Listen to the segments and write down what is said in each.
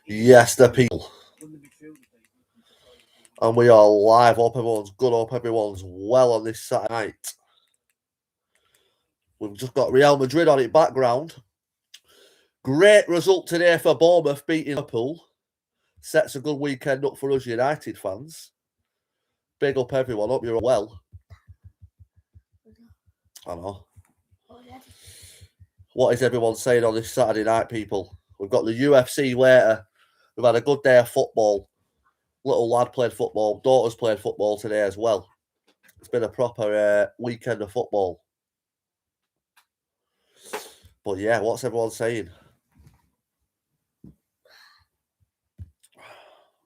Yes, the people. And we are live. Hope everyone's good. Hope everyone's well on this Saturday night. We've just got Real Madrid on it background. Great result today for Bournemouth beating Liverpool. Sets a good weekend up for us United fans. Big up everyone. Hope you're well. I know. What is everyone saying on this Saturday night, people? We've got the UFC later. We've had a good day of football. Little lad played football. Daughter's played football today as well. It's been a proper weekend of football. But yeah, what's everyone saying?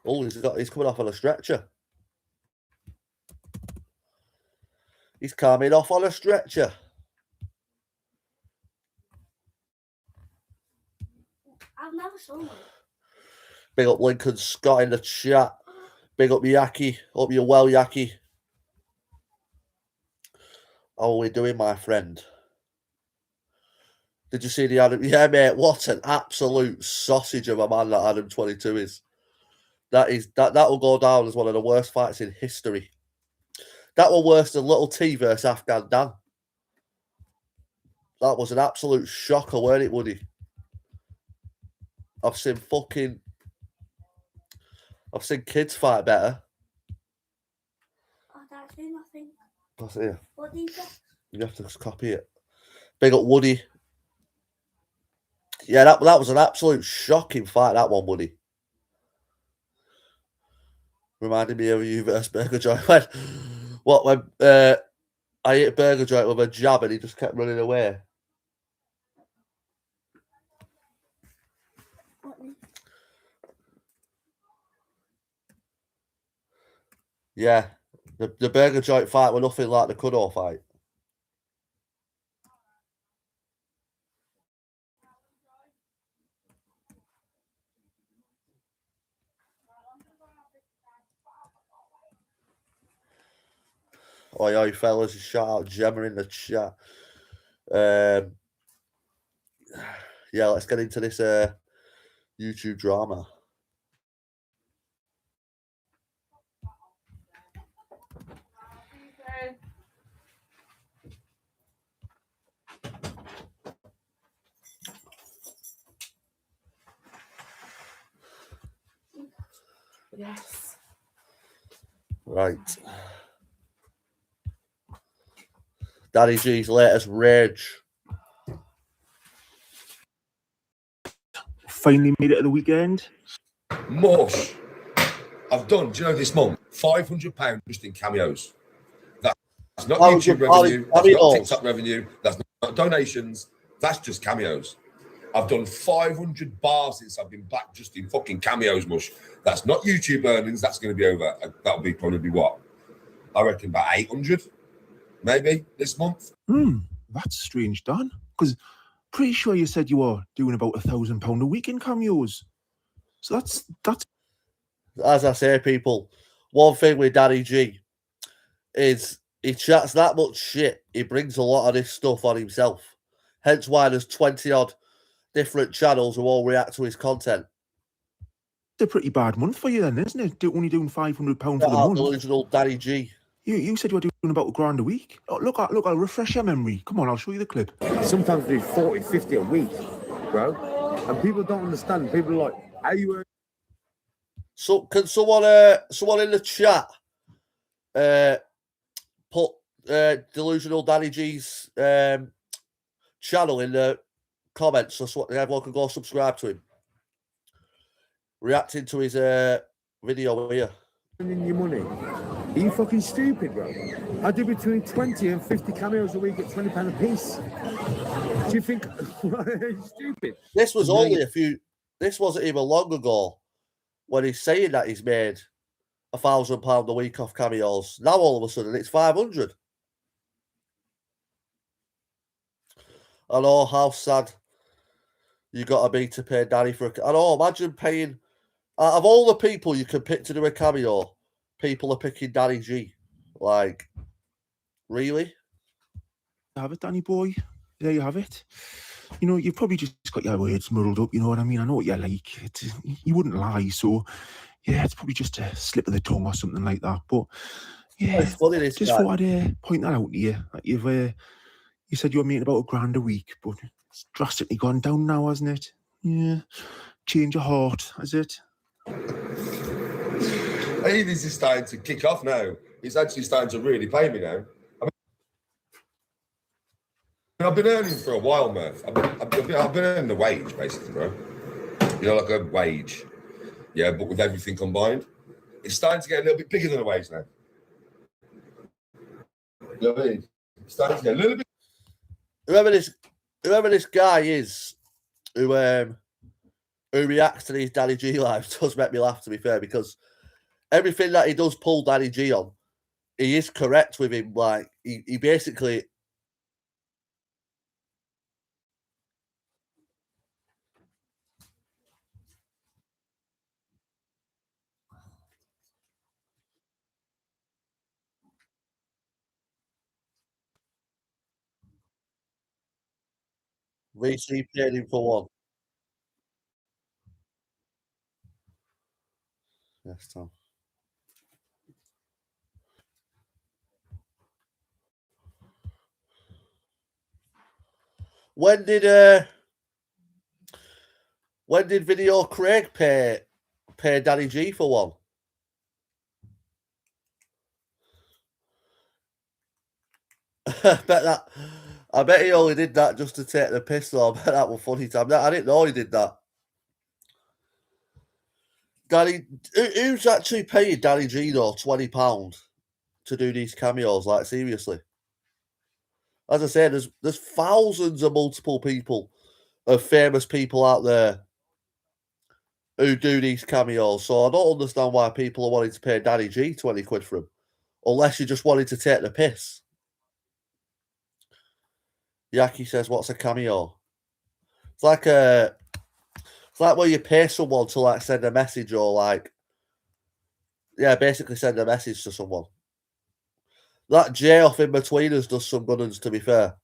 Oh, he's coming off on a stretcher. He's coming off on a stretcher. I've never seen one. Big up Lincoln Scott in the chat. Big up Yaki. Hope you're well, Yaki. How are we doing, my friend? Did you see the Adam? Yeah, mate, what an absolute sausage of a man that Adam 22 is. That will go down as one of the worst fights in history. That was worse than Little T versus Afghan Dan. That was an absolute shocker, weren't it, Woody? I've seen kids fight better. Oh, that's nothing. That's it. What do you get? You have to copy it. Big up Woody. Yeah, that was an absolute shocking fight, that one, Woody. Reminded me of you versus Burger Joint. When I hit Burger Joint with a jab and he just kept running away. Yeah, the Burger Joint fight was nothing like the Cuddle fight. Oi, fellas, shout out Gemma in the chat. Yeah, let's get into this YouTube drama. Yes. Right. Daddy G's latest rage. Finally made it to the weekend. Mush. I've done, do you know, this month, £500 just in cameos. That's not YouTube revenue, that's not TikTok revenue, that's not donations, that's just cameos. I've done 500 bars since I've been back just in fucking cameos, Mush. That's not YouTube earnings, that's going to be over. That'll be probably what? I reckon about 800, maybe, this month. That's strange, Dan. Because pretty sure you said you were doing about £1,000 a week in cameos. So that's... As I say, people, one thing with Daddy G is he chats that much shit. He brings a lot of this stuff on himself. Hence why there's 20-odd different channels who all react to his content. It's a pretty bad month for you then, isn't it? Only doing £500 for the month. Delusional Daddy G. You said you were doing about £1,000 a week. Oh, look, I'll refresh your memory. Come on, I'll show you the clip. Sometimes do 40, 50 a week, bro. And people don't understand. People are like, how you earn? So can someone in the chat put Delusional Daddy G's channel in the comments so everyone can go subscribe to him. Reacting to his video here. Earning your money. Are you fucking stupid, bro? I do between 20 and 50 cameos a week at £20 a piece. Do you think stupid? This was this wasn't even long ago when he's saying that he's made £1,000 a week off cameos. Now all of a sudden it's 500. I know how sad you got to be to pay Danny for a... I know, imagine paying... Out of all the people you can pick to do a cameo, people are picking Danny G. Like, really? Have it, Danny boy. There you have it. you know, you've probably just got your words muddled up, you know what I mean? I know what you're like. You wouldn't lie, so yeah, it's probably just a slip of the tongue or something like that. But yeah, It's funny, this just guy. thought I'd point that out to you. That you said you were making about £1,000 a week, but it's drastically gone down now, hasn't it? Yeah, change your heart, has it? Hey, this is starting to kick off now. It's actually starting to really pay me now. I've been earning for a while, Murph. I've been earning the wage, basically, bro. You know, like a wage. Yeah, but with everything combined, it's starting to get a little bit bigger than a wage now. You know what I mean? It's starting to get a little bit. Whoever this guy is, who reacts to these Danny G lives, does make me laugh, to be fair, because everything that he does pull Danny G on, he is correct with him. Like, he basically. VC paid him for one. Yes, Tom. When did Video Craig pay Danny G for one? I bet he only did that just to take the piss, though. I bet that was funny time. I didn't know he did that. Danny, who's actually paying Danny G though £20 to do these cameos? Like, seriously. As I said, there's thousands of multiple people, of famous people out there who do these cameos. So I don't understand why people are wanting to pay Danny G 20 quid for him, unless you just wanted to take the piss. Yaki says, "What's a cameo?" It's like where you pay someone to like send a message or like, yeah, basically send a message to someone. That J off in between us does some good ones, to be fair.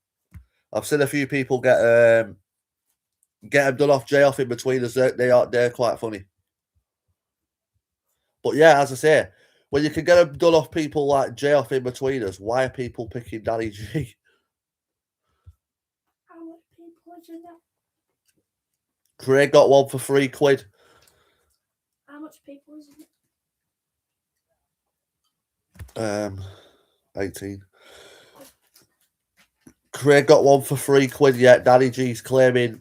I've seen a few people get them done off J off in between us. They're quite funny. But yeah, as I say, when you can get them done off people like J off in between us, why are people picking Danny G? How much people is in it? Craig got one for £3. How much people is in it? 18. Craig got one for £3. Yet Danny G's claiming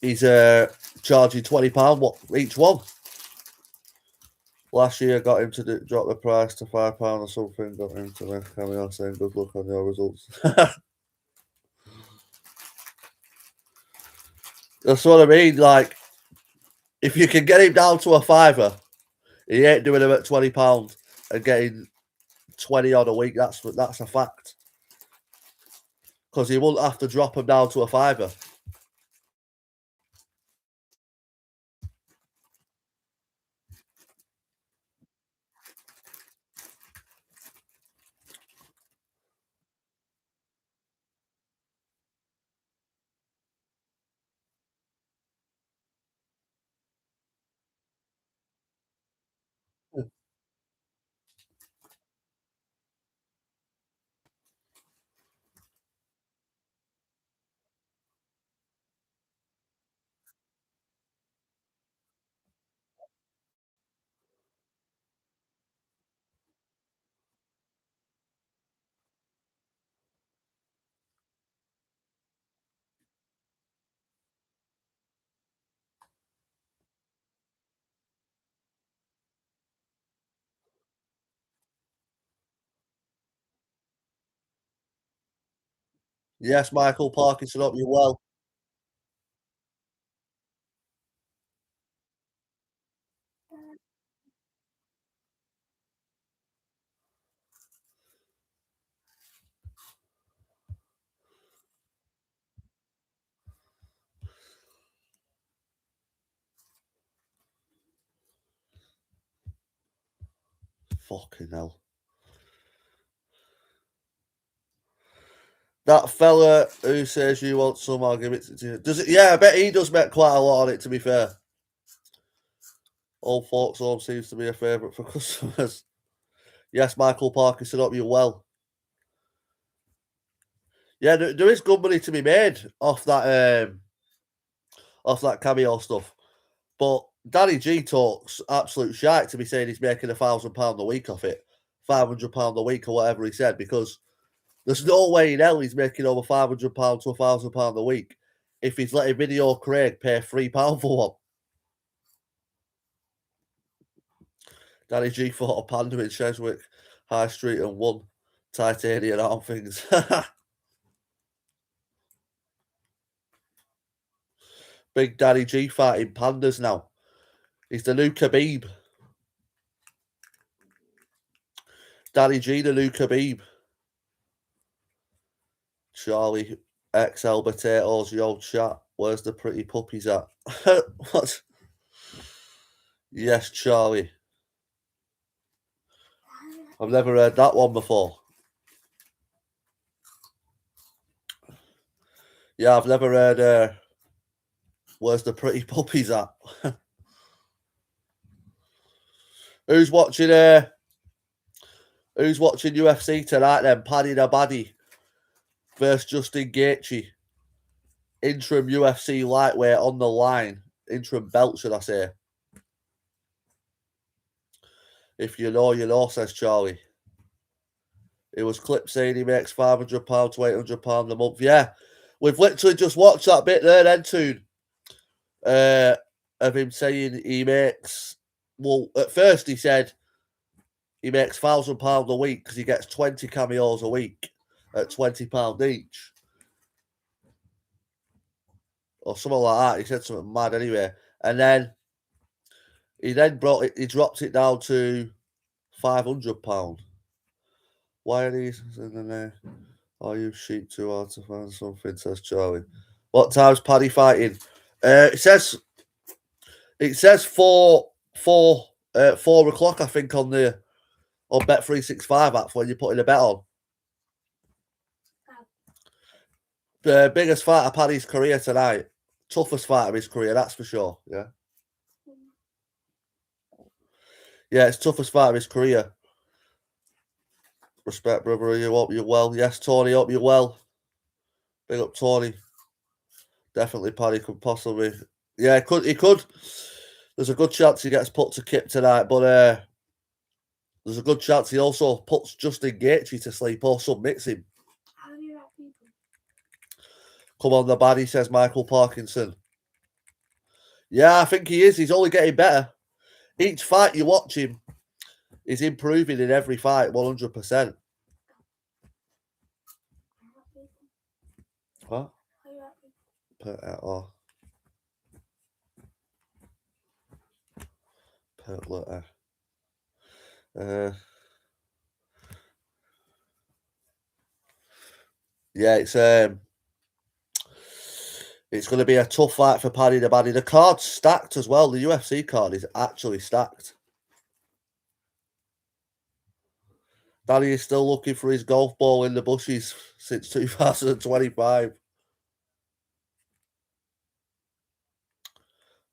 he's charging £20 each one. Last year got him to drop the price to £5 or something. Got him to make a cameo saying good luck on your results. That's what I mean. Like, if you can get him down to a £5, he ain't doing him at £20 and getting 20 odd a week. That's a fact. Because he won't have to drop him down to a £5. Yes, Michael Parkinson, up you well. Fucking hell. That fella who says you want some, I'll give it to you. Does it? Yeah, I bet he does make quite a lot on it, to be fair. Old Folks Home seems to be a favourite for customers. Yes, Michael Parkinson, hope you're well. Yeah, there is good money to be made off that cameo stuff. But Danny G talks absolute shite to be saying he's making £1,000 a week off it, £500 a week or whatever he said, because there's no way in hell he's making over £500 to £1,000 a week if he's letting Video Craig pay £3 for one. Danny G fought a panda in Cheswick High Street and won titanium arm things. Big Danny G fighting pandas now. He's the new Khabib. Danny G, the new Khabib. Charlie XL Potatoes, yo chat. Where's the pretty puppies at? What? Yes, Charlie. I've never heard that one before. Yeah, I've never heard where's the pretty puppies at? Who's watching UFC tonight then? Paddy the Baddy versus Justin Gaethje. Interim UFC lightweight on the line. Interim belt, should I say. If you know, you know, says Charlie. It was clip saying he makes £500 to £800 a month. Yeah, we've literally just watched that bit there then, Toon, of him saying he makes... Well, at first he said he makes £1,000 a week because he gets 20 cameos a week at £20 each. Or something like that. He said something mad anyway. And then he dropped it down to £500. Why are these in there? Are you sheep too hard to find something? Says Charlie. What time's Paddy fighting? It says 4 o'clock, I think, on Bet365 app when you're putting a bet on. The biggest fight of Paddy's career tonight. Toughest fight of his career, that's for sure. Yeah. Yeah, it's toughest fight of his career. Respect, brother. Are you up? You're well. Yes, Tony, up. You're well. Big up, Tony. Definitely, Paddy could possibly. Yeah, he could. There's a good chance he gets put to Kip tonight, but there's a good chance he also puts Justin Gaethje to sleep or submits him. Come on, the baddie, says Michael Parkinson. Yeah, I think he is. He's only getting better. Each fight you watch him, he's improving in every fight, 100%. What? Pet letter. Yeah, it's going to be a tough fight for Paddy the Baddy. The card's stacked as well. The UFC card is actually stacked. Danny is still looking for his golf ball in the bushes since 2025.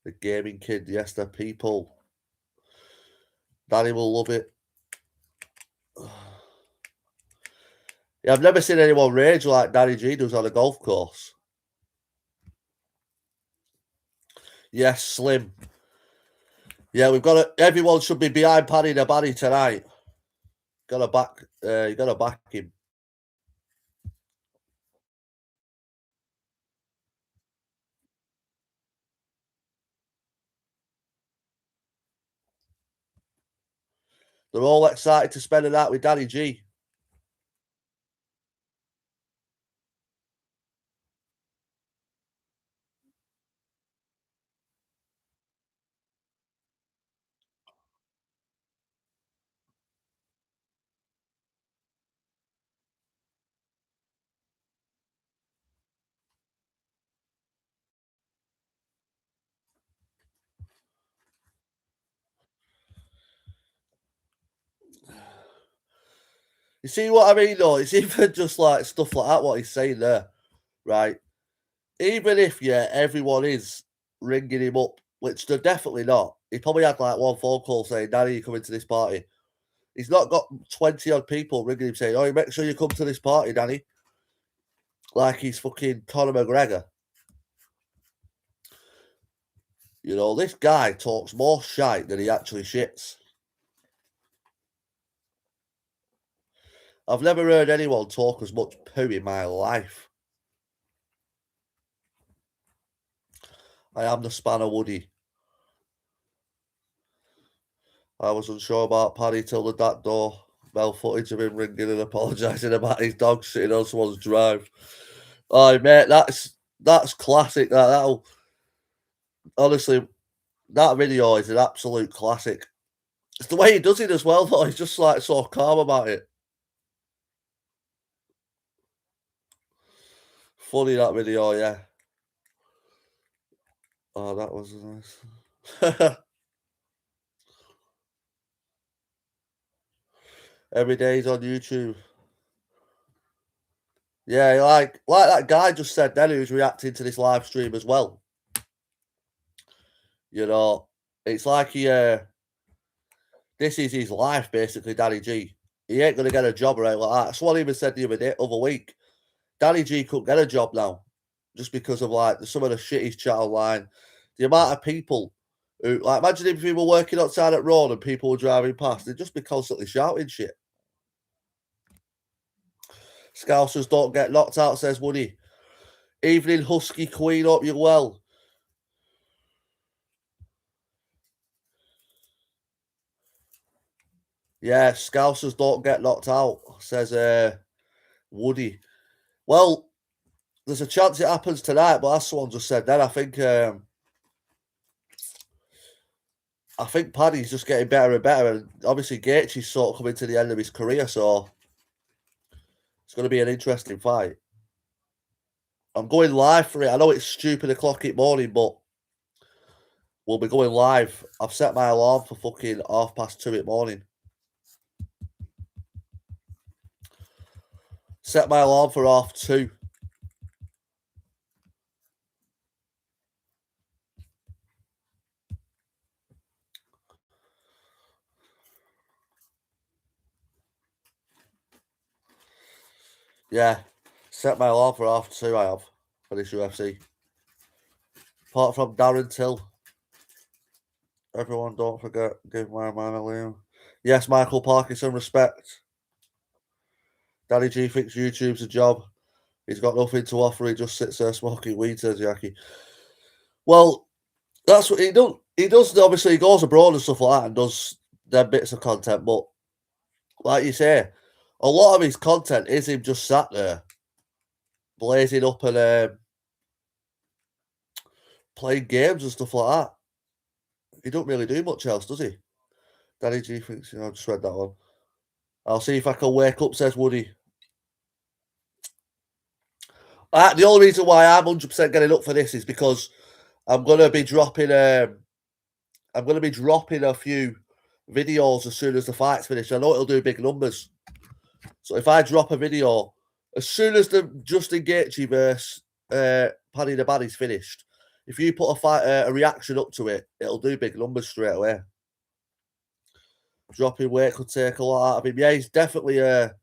The gaming kid, yes, the people. Danny will love it. Yeah, I've never seen anyone rage like Danny G does on a golf course. Yes, Slim. Yeah, we've got to. Everyone should be behind Paddy the Baddy tonight. You got to back him. They're all excited to spend a night with Danny G. You see what I mean, though? It's even just like stuff like that, what he's saying there, right? Even if, yeah, everyone is ringing him up, which they're definitely not. He probably had like one phone call saying, Danny, you coming to this party. He's not got 20 odd people ringing him saying, oh, make sure you come to this party, Danny. Like he's fucking Conor McGregor. You know, this guy talks more shite than he actually shits. I've never heard anyone talk as much poo in my life. I am the Spanner Woody. I was unsure about Paddy till the back door. Bell footage of him ringing and apologising about his dog sitting on someone's drive. Oh, mate, that's classic. That'll honestly, that video is an absolute classic. It's the way he does it as well, though. He's just like so calm about it. Funny, that video, yeah. Oh, that was nice. Every day he's on YouTube. Yeah, like that guy just said then, who's reacting to this live stream as well. You know, it's like he, this is his life, basically, Danny G. He ain't going to get a job or anything like that. That's what he even said the other week. Danny G couldn't get a job now just because of, like, some of the shit he's chat online. The amount of people who, like, imagine if we were working outside at road and people were driving past, they'd just be constantly shouting shit. Scousers don't get knocked out, says Woody. Evening, Husky Queen, hope you're well. Yeah, Scousers don't get knocked out, says Woody. Well, there's a chance it happens tonight, but as someone just said then, I think Paddy's just getting better and better, and obviously Gaethje's sort of coming to the end of his career, so it's going to be an interesting fight. I'm going live for it. I know it's stupid o'clock in the morning, but we'll be going live. I've set my alarm for fucking 2:30 in the morning. Set my alarm for 2:30. Yeah, set my alarm for 2:30. I have for this UFC. Apart from Darren Till. Everyone, don't forget, give my man a Liam. Yes, Michael Parkinson, respect. Danny G thinks YouTube's a job. He's got nothing to offer. He just sits there smoking weed, says Yaki. Well, that's what he does. He does, obviously, he goes abroad and stuff like that and does their bits of content. But, like you say, a lot of his content is him just sat there, blazing up and playing games and stuff like that. He don't really do much else, does he? Danny G thinks, I just read that one. I'll see if I can wake up, says Woody. The only reason why I'm 100% getting up for this is because I'm going to be dropping a few videos as soon as the fight's finished. I know it'll do big numbers. So if I drop a video, as soon as the Justin Gaethje versus Paddy the Baddy's finished, if you put a reaction up to it, it'll do big numbers straight away. Dropping weight could take a lot out of him. Yeah, he's definitely had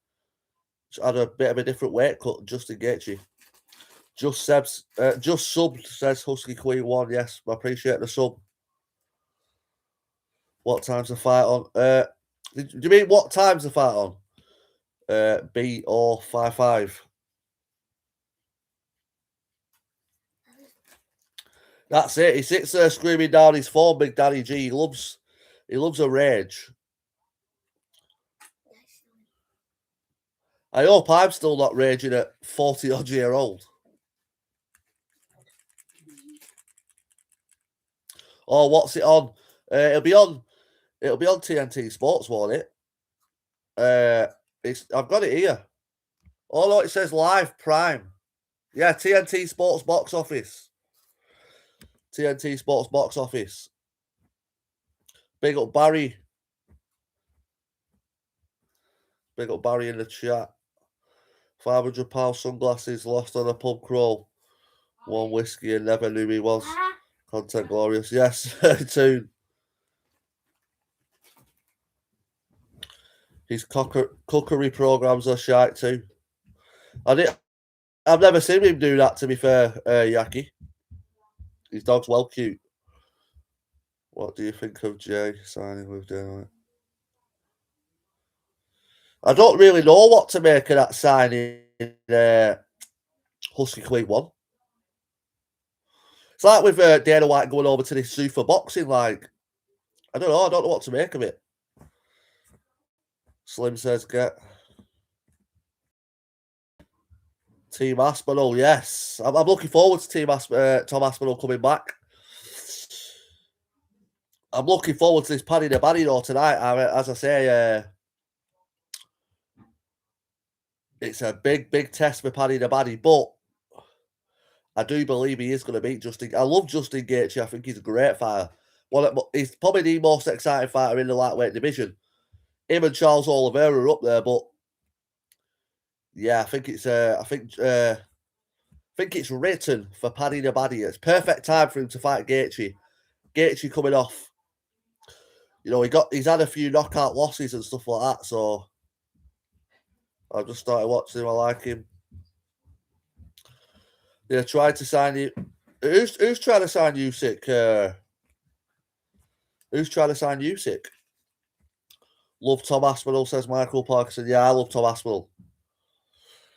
a bit of a different weight cut, Justin Gaethje. Just subbed, says Husky Queen 1. Yes, I appreciate the sub. What time's the fight on? Do you mean what time's the fight on? B055. That's it. He sits there screaming down his phone, Big Daddy G. He loves a rage. I hope I'm still not raging at 40-odd year old. Oh, what's it on? It'll be on TNT Sports, won't it? I've got it here. Oh no, it says live Prime. Yeah, TNT Sports box office. TNT Sports box office. Big up Barry. Big up Barry in the chat. £500 sunglasses lost on a pub crawl. One whiskey and never knew he was. Content glorious. Yes, too. His cookery programs are shite too. I've never seen him do that, to be fair, Yaki. His dog's well cute. What do you think of Jay signing with Dynamite? I don't really know what to make of that signing Husky Queen one. It's like with Dana White going over to this super boxing, like, I don't know what to make of it. Slim says, get Team Aspinall, yes. I'm looking forward to Tom Aspinall coming back. I'm looking forward to this Paddy the Baddy though tonight. As I say, it's a big test for Paddy the Baddy, but I do believe he is going to beat Justin. I love Justin Gaethje. I think he's a great fighter. He's probably the most exciting fighter in the lightweight division. Him and Charles Oliveira are up there, but yeah, I think it's written for Paddy the Baddy. It's perfect time for him to fight Gaethje. Gaethje coming off, you know, he's had a few knockout losses and stuff like that. So I just started watching him. I like him. They're trying to sign you. Who's trying to sign Usyk? Who's trying to sign Usyk? Love Tom Aspinall, says Michael Parkinson. Yeah, I love Tom Aspinall.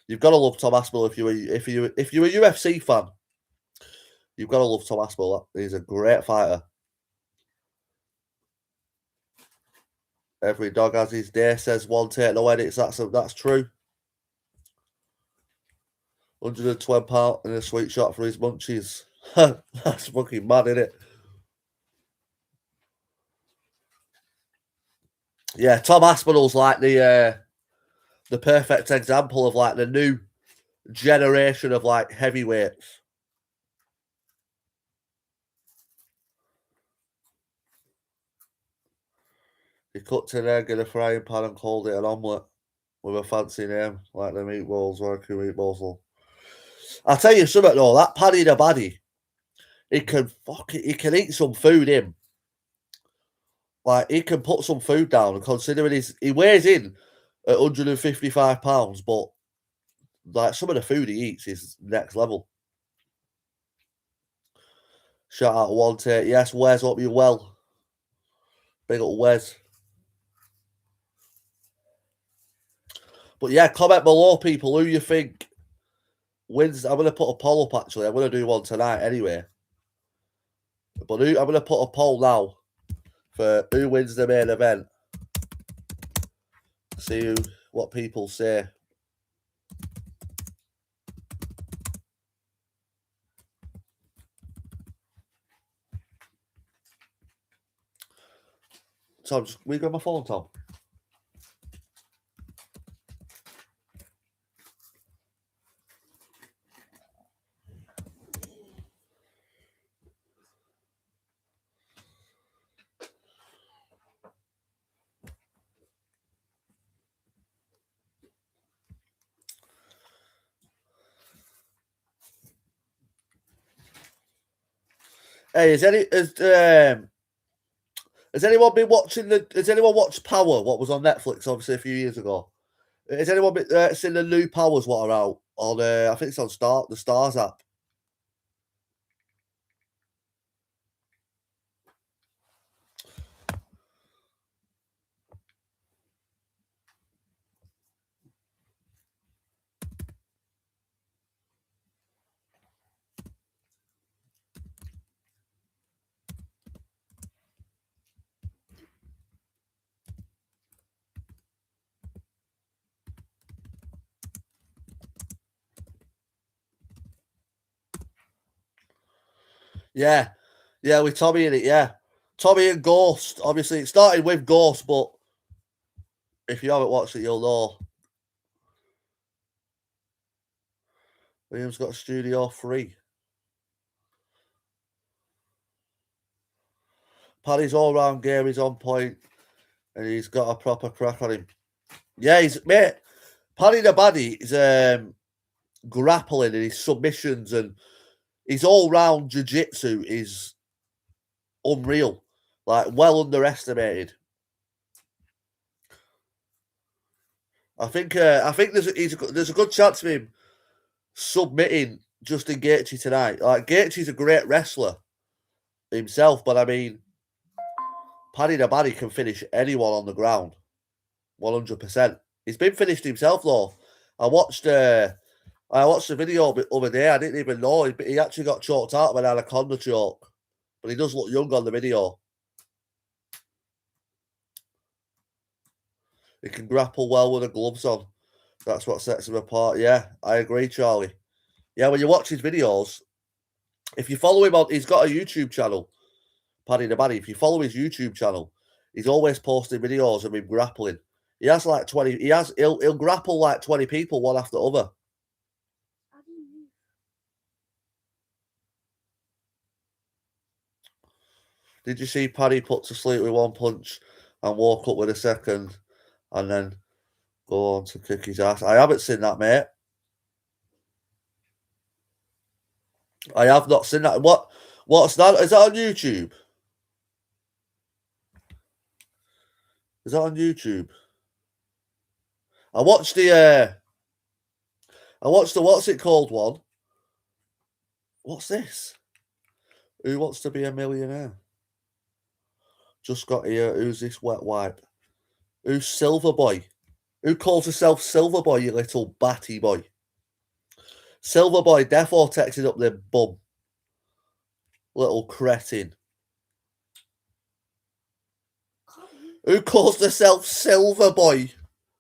You've got to love Tom Aspinall if you're a UFC fan. You've got to love Tom Aspinall. He's a great fighter. Every dog has his day, says one. Take no edits. That's true. £112 and a sweet shot for his munchies. That's fucking mad, isn't it? Yeah, Tom Aspinall's like the perfect example of like the new generation of like heavyweights. He cooked an egg in a frying pan and called it an omelette with a fancy name, like the meatballs, working meatballs. I'll tell you something though, that Paddy the Baddy, he can eat some food in. Like, he can put some food down, and considering he weighs in at 155 pounds, but like some of the food he eats is next level. Shout out to One Take. Yes, Wes, hope you're well. Big up Wes. But yeah, comment below, people, who you think wins. I'm going to put a poll up, actually. I'm going to do one tonight anyway. But I'm going to put a poll now for who wins the main event. See what people say. Tom, we got my phone, Tom. Hey, has anyone been watching has anyone watched Power, what was on Netflix, obviously, a few years ago? Has anyone been seen the new Powers what are out on, I think it's on the Stars app? Yeah, with Tommy in it, yeah. Tommy and Ghost. Obviously, it started with Ghost, but if you haven't watched it, you'll know. William's got Studio 3. Paddy's all-round game is on point, and he's got a proper crack on him. Yeah, mate. Paddy the Baddy is grappling and his submissions and his all-round jiu-jitsu is unreal. Like, well underestimated. I think there's a good chance of him submitting Justin Gaethje tonight. Like, Gaethje's a great wrestler himself, but I mean, Paddy the Baddy can finish anyone on the ground, 100%. He's been finished himself though. I watched the video the other day. I didn't even know he actually got choked out by an anaconda choke, but he does look young on the video. He can grapple well with the gloves on. That's what sets him apart. Yeah, I agree, Charlie. Yeah, when you watch his videos, if you follow him he's got a YouTube channel, Paddy the Baddy. If you follow his YouTube channel, he's always posting videos of him grappling. He has like 20. He'll grapple like 20 people one after the other. Did you see Paddy put to sleep with one punch and woke up with a second, and then go on to kick his ass? I haven't seen that, mate. I have not seen that. What's that? Is that on YouTube? Is that on YouTube? I watched the what's it called one. What's this? Who wants to be a millionaire? Just got here. Who's this wet wipe? Who's Silver Boy? Who calls himself Silver Boy, you little batty boy? Silver Boy defo texted up their bum. Little cretin. Who calls herself Silver Boy?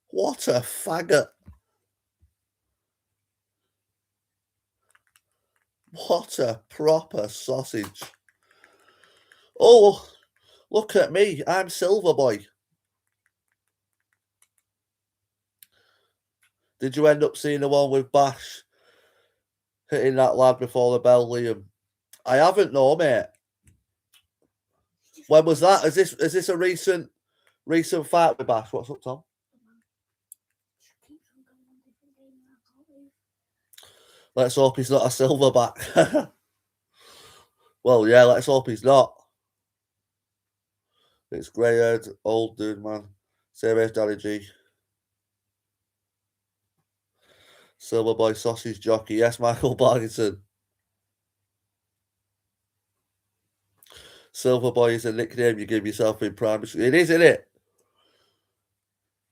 What a faggot. What a proper sausage. Oh, look at me. I'm Silver Boy. Did you end up seeing the one with Bash hitting that lad before the bell, Liam? I haven't, no, mate. When was that? Is this a recent fight with Bash? What's up, Tom? Let's hope he's not a silverback. Well, yeah, let's hope he's not. It's grey-haired, old dude, man. Same age, Daddy G. Silver Boy sausage jockey. Yes, Michael Barrington. Silver Boy is a nickname you give yourself in primary school. It is, isn't it?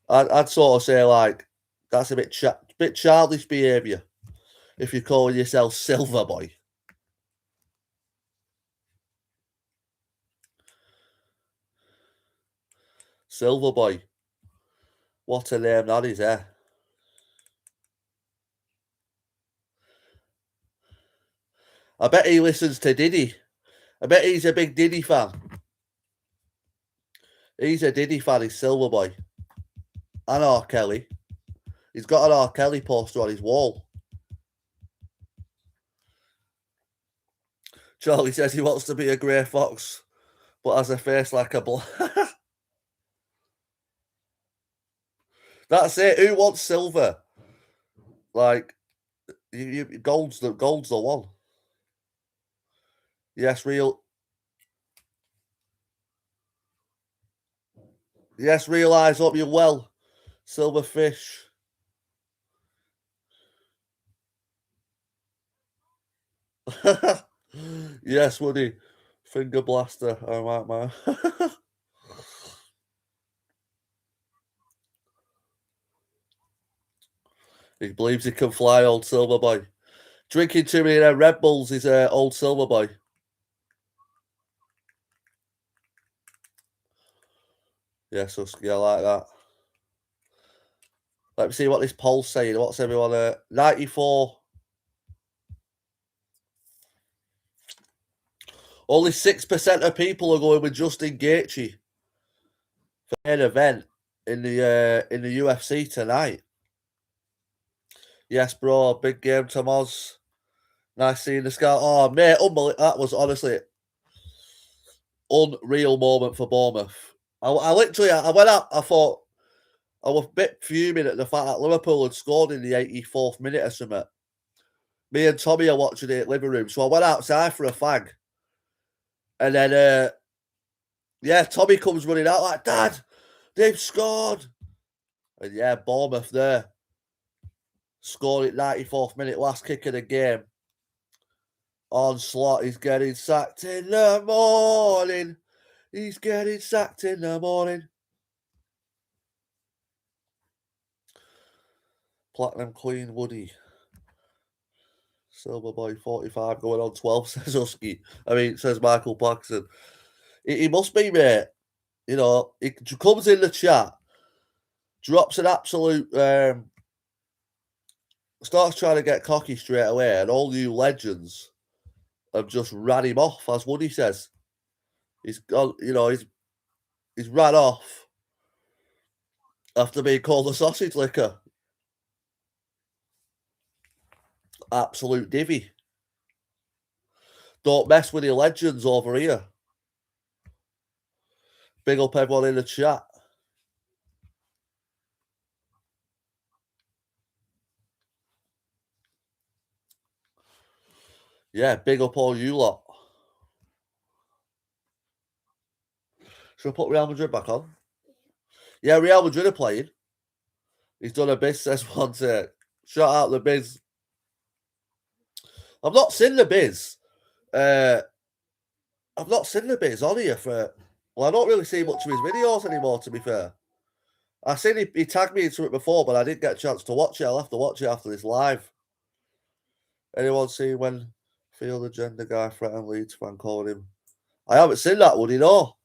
I'd sort of say, like, that's a bit childish behaviour if you're calling yourself Silver Boy. Silver Boy. What a name that is, eh? I bet he listens to Diddy. I bet he's a big Diddy fan. He's a Diddy fan, he's Silver Boy. And R. Kelly. He's got an R. Kelly poster on his wall. Charlie says he wants to be a grey fox, but has a face like a black. That's it. Who wants silver? Like, gold's the one. Yes, Yes, realise, hope you're well. Silverfish. Yes, Woody. Finger blaster. I might, man. He believes he can fly, old Silver Boy. Drinking too many Red Bulls is old Silver Boy. Yes, yeah, I like that. Let me see what this poll's saying. What's everyone? 94. Only 6% of people are going with Justin Gaethje for an event in the UFC tonight. Yes, bro. Big game, Tomoz. Nice seeing the scout. Oh, mate, that was honestly unreal moment for Bournemouth. I went out. I thought I was a bit fuming at the fact that Liverpool had scored in the 84th minute or something. Me and Tommy are watching it at living room, so I went outside for a fag. And then, yeah, Tommy comes running out like, Dad, they've scored. And yeah, Bournemouth there. Scored at 94th minute, last kick of the game. Onslaught is getting sacked in the morning. He's getting sacked in the morning. Platinum Queen Woody. Silver Boy 45 going on 12, says Husky. I mean, says Michael Paxson. He must be, mate. You know, he comes in the chat, drops an absolute, starts trying to get cocky straight away, and all you legends have just ran him off, as Woody says. He's gone, you know, he's ran off after being called a sausage licker. Absolute divvy. Don't mess with your legends over here. Big up everyone in the chat. Yeah, big up all you lot. Should I put Real Madrid back on? Yeah, Real Madrid are playing. He's done a biz, says one to shout out the biz. I've not seen the biz. I've not seen the biz on here for. Well, I don't really see much of his videos anymore, to be fair. I seen he tagged me into it before, but I didn't get a chance to watch it. I'll have to watch it after this live. Anyone see when Field Agenda guy threatened Leeds fan called him? I haven't seen that, would he know?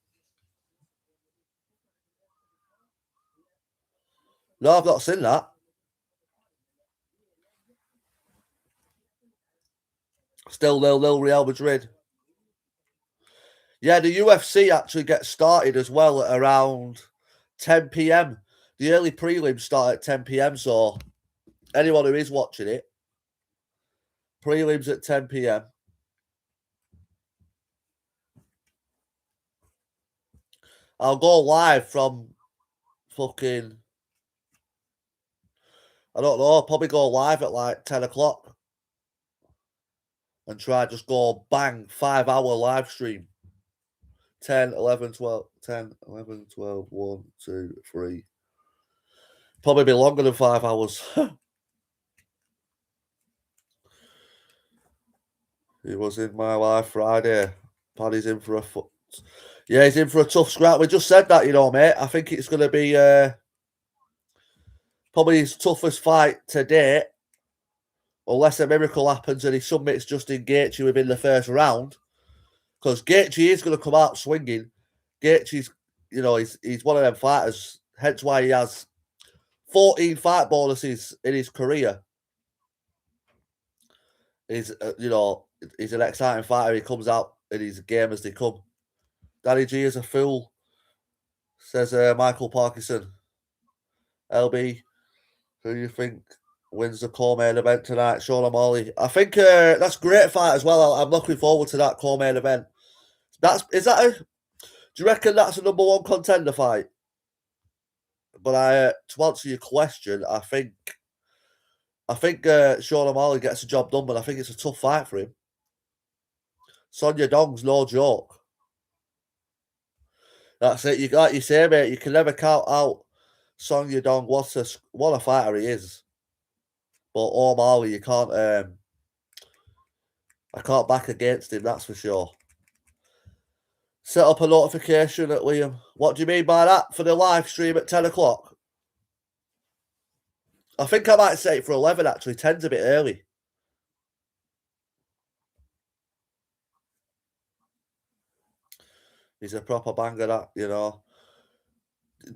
No, I've not seen that. Still 0-0 Real Madrid. Yeah, the UFC actually gets started as well at around 10 p.m. The early prelims start at 10 p.m. So anyone who is watching it, prelims at 10 p.m. I'll go live from fucking, I don't know, I'll probably go live at like 10 o'clock and try just go bang 5-hour live stream. 10, 11, 12, 10, 11, 12, 1, 2, 3. Probably be longer than 5 hours. He was in my life Friday. Paddy's in for a foot. Yeah, he's in for a tough scrap. We just said that, you know, mate. I think it's going to be probably his toughest fight to date. Unless a miracle happens and he submits Justin Gaethje within the first round. Because Gaethje is going to come out swinging. Gaethje's, you know, he's one of them fighters. Hence why he has 14 fight bonuses in his career. He's, you know, he's an exciting fighter. He comes out and he's a game as they come. Danny G is a fool, says Michael Parkinson. LB, who do you think wins the co-main event tonight? Sean O'Malley. I think that's a great fight as well. I'm looking forward to that co-main event. Do you reckon that's a number one contender fight? But to answer your question, I think Sean O'Malley gets the job done, but I think it's a tough fight for him. Sonia Dong's no joke. That's it. Like you say, mate, you can never count out Sonia Dong. What a fighter he is. But O'Malley, you can't. I can't back against him. That's for sure. Set up a notification at Liam. What do you mean by that? For the live stream at 10 o'clock? I think I might set it for 11, actually. 10's a bit early. He's a proper banger, that, you know.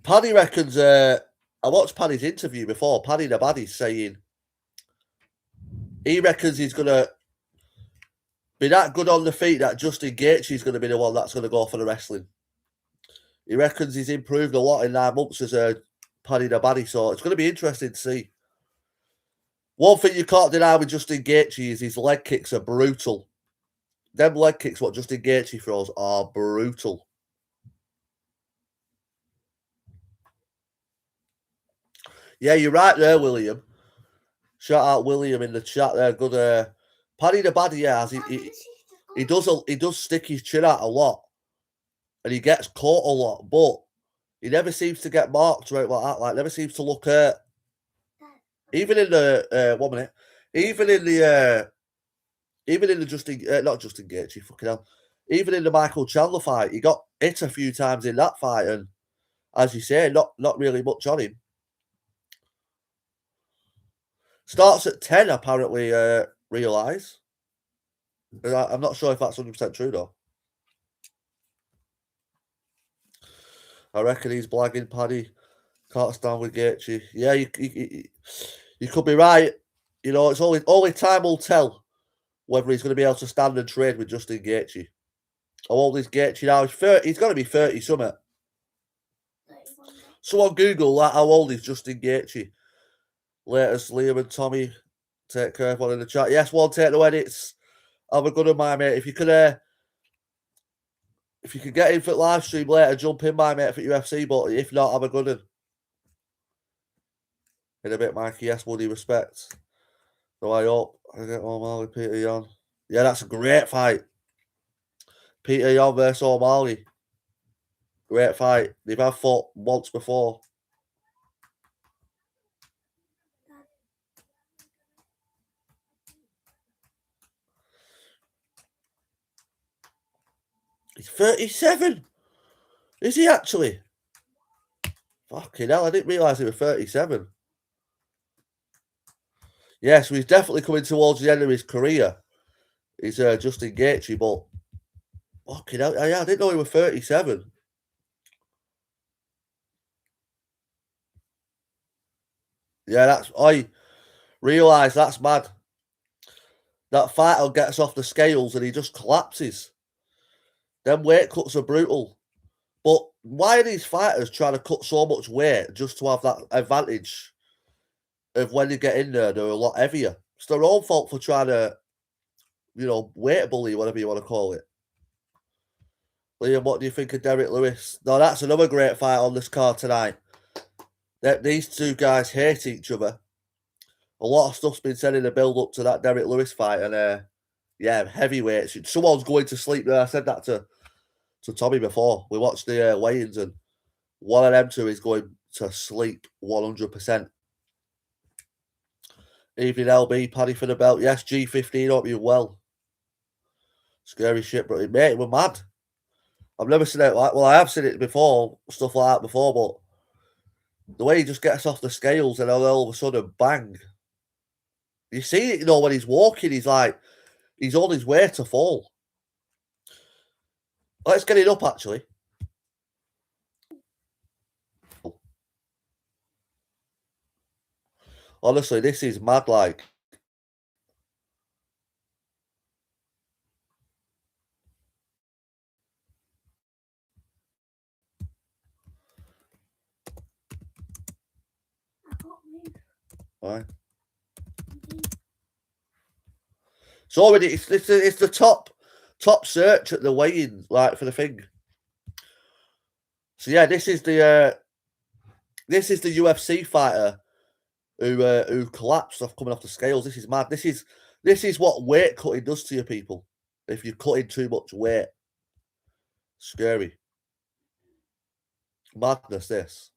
Paddy reckons... I watched Paddy's interview before. Paddy the Baddie's saying... He reckons he's going to be that good on the feet that Justin Gaethje is going to be the one that's going to go for the wrestling. He reckons he's improved a lot in 9 months as a Paddy the Baddie, so it's going to be interesting to see. One thing you can't deny with Justin Gaethje is his leg kicks are brutal. Them leg kicks, what Justin Gaethje throws, are brutal. Yeah, you're right there, William. Shout out William in the chat there. Good. Paddy the Baddy, yeah, he does stick his chin out a lot, and he gets caught a lot, but he never seems to get marked right like that. Like, never seems to look hurt. Even in the 1 minute, even in the not Justin Gaethje, fucking hell. Even in the Michael Chandler fight, he got hit a few times in that fight, and as you say, not really much on him. Starts at 10, apparently, realise. I'm not sure if that's 100% true, though. I reckon he's blagging, Paddy. Can't stand with Gaethje. Yeah, you could be right. You know, it's only time will tell whether he's going to be able to stand and trade with Justin Gaethje. How old is Gaethje now? He's got to be 30 something. Someone Google that. How old is Justin Gaethje? Latest, Liam and Tommy. Take care of one in the chat. Yes, one take the edits. Have a good one, my mate. If you could get in for the live stream later, jump in, my mate, for UFC. But if not, have a good one. In a bit, Mikey. Yes, Woody, respect. So I hope I get O'Malley, Peter Yan. Yeah, that's a great fight. Peter Yan versus O'Malley. Great fight. They've had fought once before. He's 37. Is he actually? Fucking hell, I didn't realise he was 37. Yeah, so he's definitely coming towards the end of his career. He's Justin Gaethje, but fucking hell, yeah, I didn't know he was 37. Yeah, I realise that's mad. That fighter gets off the scales and he just collapses. Them weight cuts are brutal. But why are these fighters trying to cut so much weight just to have that advantage of when they get in there, they're a lot heavier? It's their own fault for trying to, weight bully, whatever you want to call it. Liam, what do you think of Derek Lewis? No, that's another great fight on this card tonight. These two guys hate each other. A lot of stuff's been said in the build-up to that Derek Lewis fight, and yeah, heavyweights. Someone's going to sleep there. I said that to Tommy before. We watched the weigh-ins, and one of them two is going to sleep 100%. Evening LB, Paddy for the belt. Yes, G15, hope you're well. Scary shit, but mate, we're mad. I've never seen it like, well, I have seen it before, stuff like that before, but the way he just gets off the scales and all of a sudden, bang. You see it, when he's walking, he's on his way to fall. Let's get it up, actually. Honestly, this is mad, like. Right. It's already it's the top search at the weigh-in, like, for the thing. So yeah, this is the UFC fighter who collapsed off coming off the scales. This is mad. This is what weight cutting does to you people. If you're cutting too much weight. Scary. Madness, this.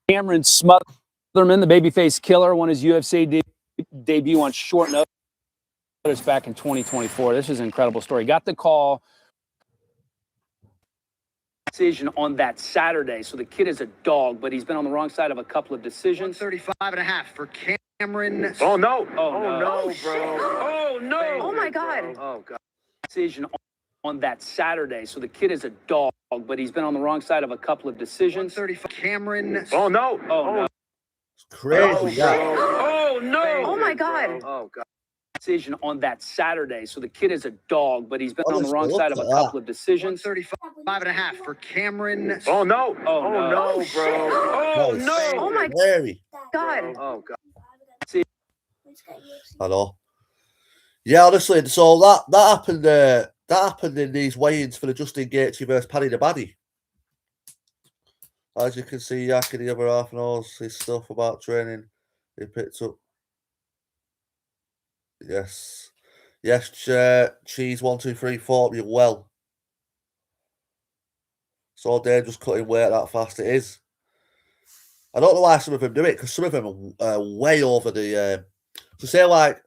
Cameron Smotherman, the babyface killer, won his UFC debut on short notice back in 2024. This is an incredible story. Got the call decision on that Saturday. So the kid is a dog, but he's been on the wrong side of a couple of decisions. 135.5 for Cameron. Oh, no. Oh, no, bro. Oh, no. Oh, my God. Oh, God. Decision on that Saturday. So the kid is a dog, but he's been on the wrong side of a couple of decisions. 135 Cameron. Oh, no. Oh, no. It's crazy. Oh, no. Oh, my God. Oh, God. Decision on that Saturday. So the kid is a dog, but he's been on the wrong side of a couple of decisions. 135.5 for Cameron. Oh, no. Oh, no, bro. Oh, no. Oh, my Scary. God. Oh, God. I know. Yeah, honestly, so that happened that happened in these weigh-ins for the Justin Gaethje versus Paddy the Baddy. As you can see, Yak in the other half knows his stuff about training. He picked up. Yes. Yes, Cheese 1, 2, 3, 4, you well. So dangerous cutting weight that fast it is. I don't know why some of them do it, because some of them are way over the so say like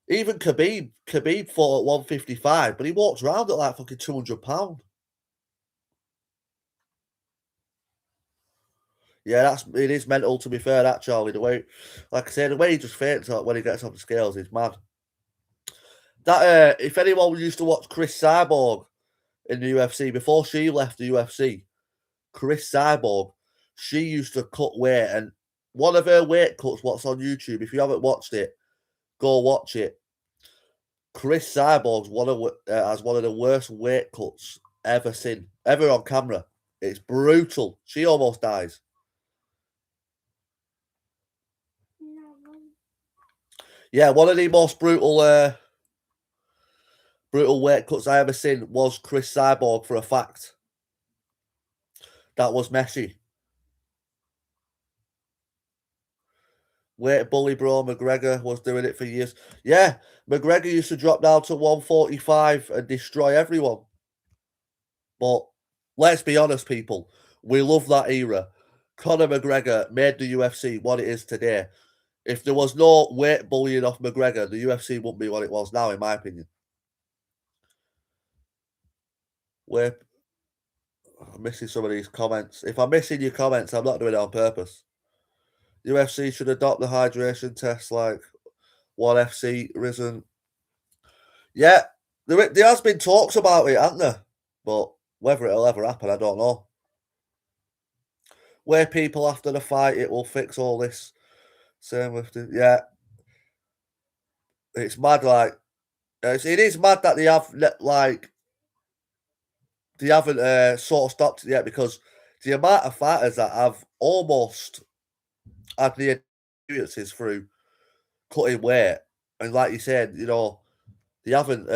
even Khabib fought at 155, but he walks around at like fucking 200 pounds. Yeah, it is mental, to be fair, that Charlie. The way, like I said, the way he just faints when he gets off the scales is mad. That if anyone used to watch Chris Cyborg in the UFC before she left the UFC, Chris Cyborg, she used to cut weight, and one of her weight cuts, what's on YouTube, if you haven't watched it, go watch it. Chris Cyborg's has one of the worst weight cuts ever seen, ever on camera. It's brutal. She almost dies. Yeah, one of the most brutal weight cuts I ever seen was Chris Cyborg, for a fact. That was messy. Weight bully, bro. McGregor was doing it for years. Yeah, McGregor used to drop down to 145 and destroy everyone. But let's be honest, people. We love that era. Conor McGregor made the UFC what it is today. If there was no weight bullying off McGregor, the UFC wouldn't be what it was now, in my opinion. I'm missing some of these comments. If I'm missing your comments, I'm not doing it on purpose. UFC should adopt the hydration test like ONE FC risen. Yeah, there has been talks about it, hasn't there? But whether it'll ever happen, I don't know. Where people after the fight, it will fix all this. Same with the, yeah. It's mad, like, it is mad that they have, like, they haven't sort of stopped it yet, because the amount of fighters that have almost had the experiences through cutting weight, and like you said, you know, they haven't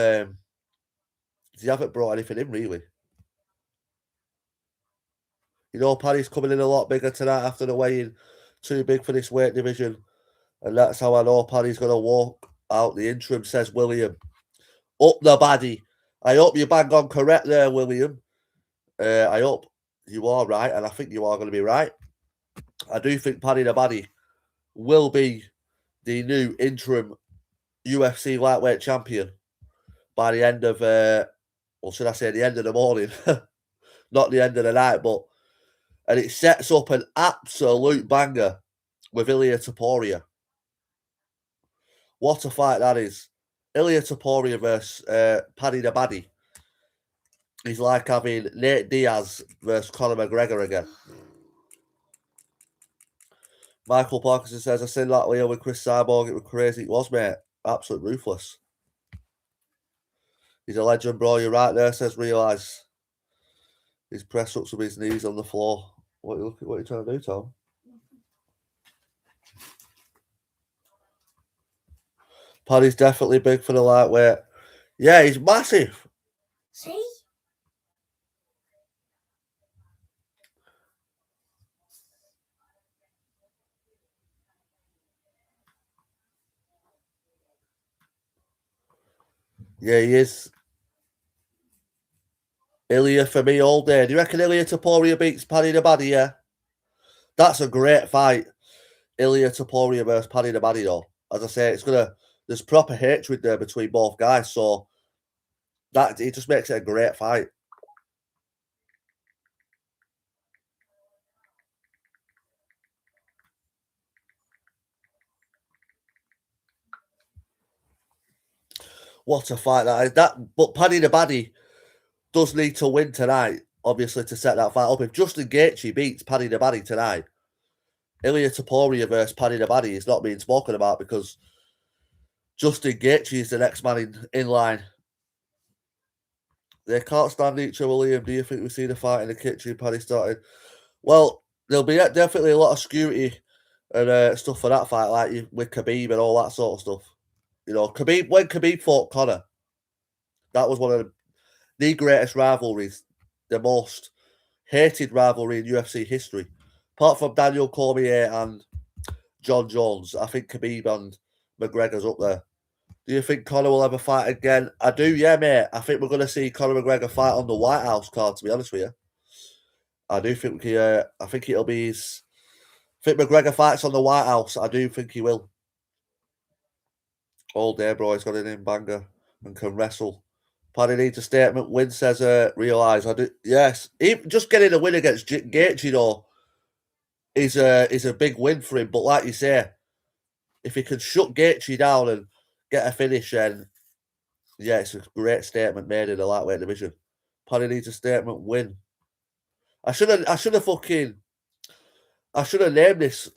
brought anything in, really. You know, Paddy's coming in a lot bigger tonight after the weigh-in. Too big for this weight division. And that's how I know Paddy's going to walk out the interim, says William. Up the baddie. I hope you bang on correct there, William. I hope you are right, and I think you are going to be right. I do think Paddy the Baddie will be the new interim UFC lightweight champion by the end of, well, should I say the end of the morning? Not the end of the night, and it sets up an absolute banger with Ilia Topuria. What a fight that is. Ilia Topuria versus Paddy the Baddie. He's like having Nate Diaz versus Conor McGregor again. Michael Parkinson says, I seen that Leo with Chris Cyborg. It was crazy. It was, mate. Absolute ruthless. He's a legend, bro. You're right there, says Realise. He's pressed up to his knees on the floor. What are you trying to do, Tom? Paddy's definitely big for the lightweight. Yeah, he's massive. See? Yeah, he is. Ilia for me all day. Do you reckon Ilia Topuria beats Paddy the Baddie? Yeah. That's a great fight. Ilia Topuria versus Paddy the Baddie, though. As I say, there's proper hatred there between both guys, so that it just makes it a great fight. What a fight that is. But Paddy the Baddie does need to win tonight, obviously, to set that fight up. If Justin Gaethje beats Paddy the Baddie tonight, Ilia Topuria versus Paddy the Baddie is not being spoken about, because Justin Gaethje is the next man in line. They can't stand each other, William. Do you think we see the fight in the kitchen? Paddy started. Well, there'll be definitely a lot of security and stuff for that fight, like with Khabib and all that sort of stuff. You know, when Khabib fought Conor, that was one of the greatest rivalries, the most hated rivalry in UFC history. Apart from Daniel Cormier and John Jones, I think Khabib and McGregor's up there. Do you think Conor will ever fight again? I do, yeah, mate. I think we're going to see Conor McGregor fight on the White House card, to be honest with you. I do think I think it'll be his... I think McGregor fights on the White House. I do think he will. All day, bro. He's got an in-banger and can wrestle. Paddy needs a statement win, says Realise. I do. Yes. Just getting a win against Gaethje, you know, is a big win for him. But like you say, if he can shut Gaethje down and get a finish, then yeah, it's a great statement made in the lightweight division. Paddy needs a statement win. I should have named this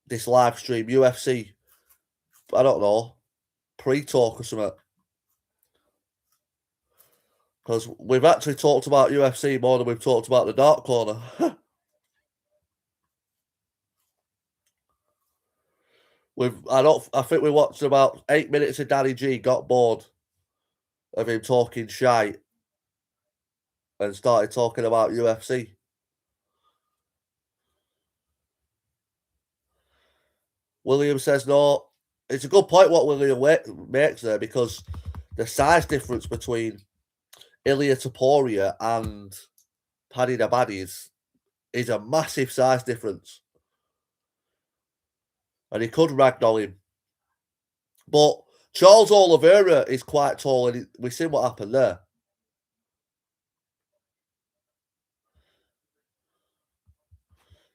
this live stream UFC. I don't know, pre-talk or something. Because we've actually talked about UFC more than we've talked about the Dark Corner. I think we watched about 8 minutes of Danny G, got bored of him talking shite and started talking about UFC. William says no. It's a good point what William makes there, because the size difference between Ilia Topuria and Paddy the Baddy is a massive size difference. And he could ragdoll him. But Charles Oliveira is quite tall, and we've seen what happened there.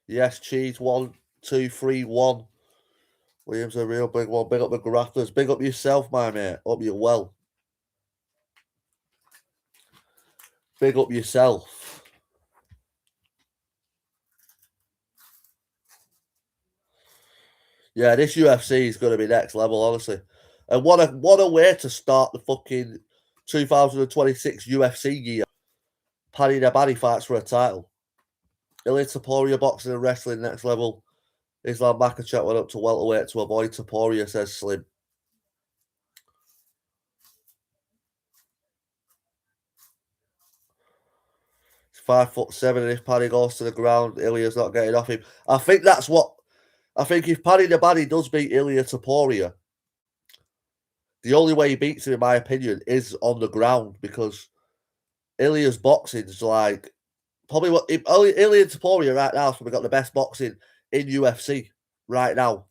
Yes, Cheese, 1, 2, 3, 1. William's a real big one. Big up the grafters. Big up yourself, my mate. Hope you're well. Big up yourself. Yeah, this UFC is going to be next level, honestly. And what a way to start the fucking 2026 UFC year. Paddy the Baddy fights for a title. Ilia Topuria boxing and wrestling next level. Islam Makhachev went up to welterweight to avoid Topuria, says Slim. He's 5'7", and if Paddy goes to the ground, Ilia's not getting off him. I think that's what... I think if Paddy the Baddy does beat Ilia Topuria, the only way he beats him, in my opinion, is on the ground, because Ilia's boxing is like... Probably what... Ilia Topuria right now has probably got the best boxing in UFC right now,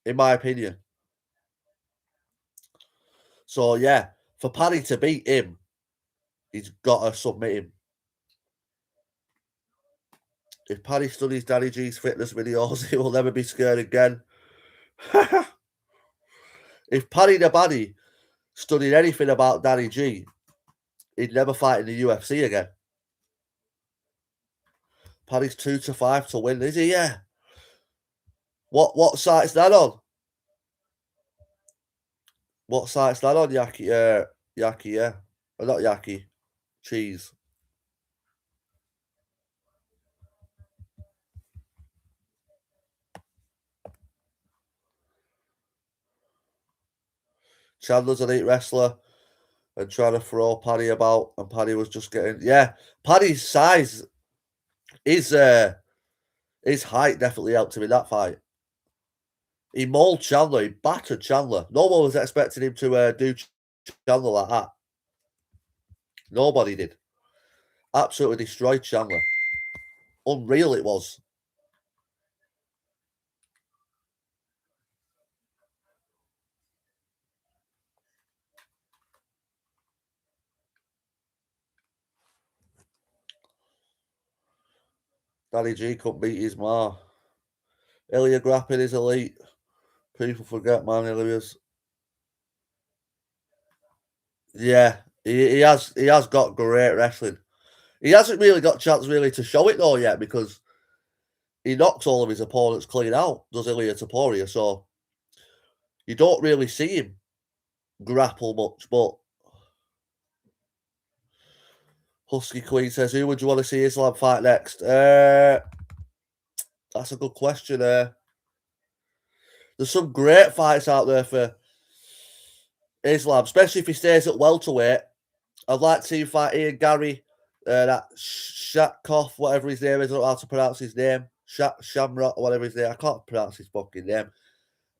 in my opinion. So, yeah, for Paddy to beat him, he's got to submit him. If Paddy studies Danny G's fitness videos, he will never be scared again. If Paddy the Baddy studied anything about Danny G, he'd never fight in the UFC again. Paddy's 2-5 to win, is he? Yeah. What site's that on? What site's that on, Yaki? Yaki, yeah. Or not Yaki. Cheese. Chandler's an elite wrestler and trying to throw Paddy about, and Paddy was just getting... Yeah, Paddy's size, his height definitely helped him in that fight. He mauled Chandler, he battered Chandler. No one was expecting him to do Chandler like that. Nobody did. Absolutely destroyed Chandler. Unreal it was. Danny G couldn't beat his ma. Ilia grappling is elite. People forget, man, Ilia's. Yeah, he has got great wrestling. He hasn't really got a chance really to show it though yet, because he knocks all of his opponents clean out, does Ilia Topuria, so you don't really see him grapple much. But Husky Queen says, who would you want to see Islam fight next? That's a good question. There's some great fights out there for Islam, especially if he stays at welterweight. I'd like to see him fight Ian Gary, that Shatkov, whatever his name is. I don't know how to pronounce his name. Shamrock, whatever his name. I can't pronounce his fucking name.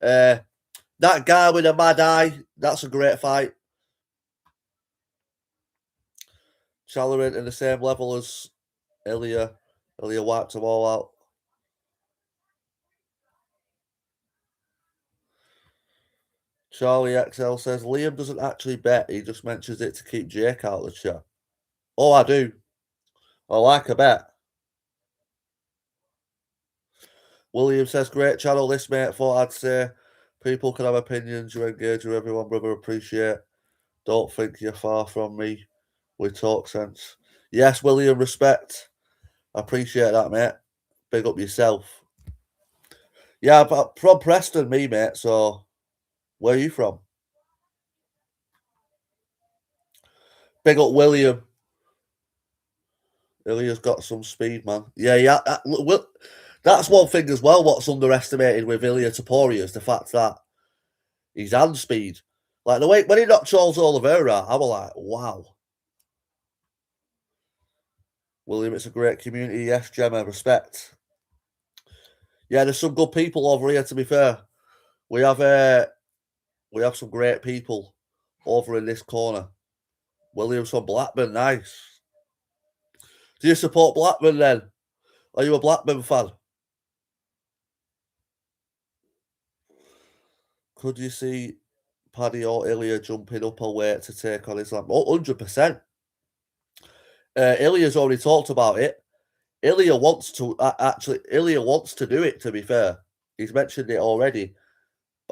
That guy with a mad eye, that's a great fight. Chalarin in the same level as Ilya. Ilya wiped them all out. Charlie XL says, Liam doesn't actually bet. He just mentions it to keep Jake out of the chat. Oh, I do. I like a bet. William says, great channel this, mate. Thought I'd say people can have opinions. You engage with everyone, brother. Appreciate. Don't think you're far from me. We talk sense. Yes, William, respect. I appreciate that, mate. Big up yourself. Yeah, but from Preston, me, mate. So, where are you from? Big up William. Ilya's got some speed, man. Yeah. That's one thing as well. What's underestimated with Ilya Topuria is the fact that his hand speed. Like the way when he knocked Charles Oliveira out, I was like, wow. William, it's a great community. Yes, Gemma, respect. Yeah, there's some good people over here. To be fair, we have some great people over in this corner. Williams from Blackburn, nice. Do you support Blackburn then? Are you a Blackburn fan? Could you see Paddy or Ilya jumping up a weight to take on Islam? Oh, 100%. Ilya's already talked about it. Ilya wants to do it, to be fair. He's mentioned it already.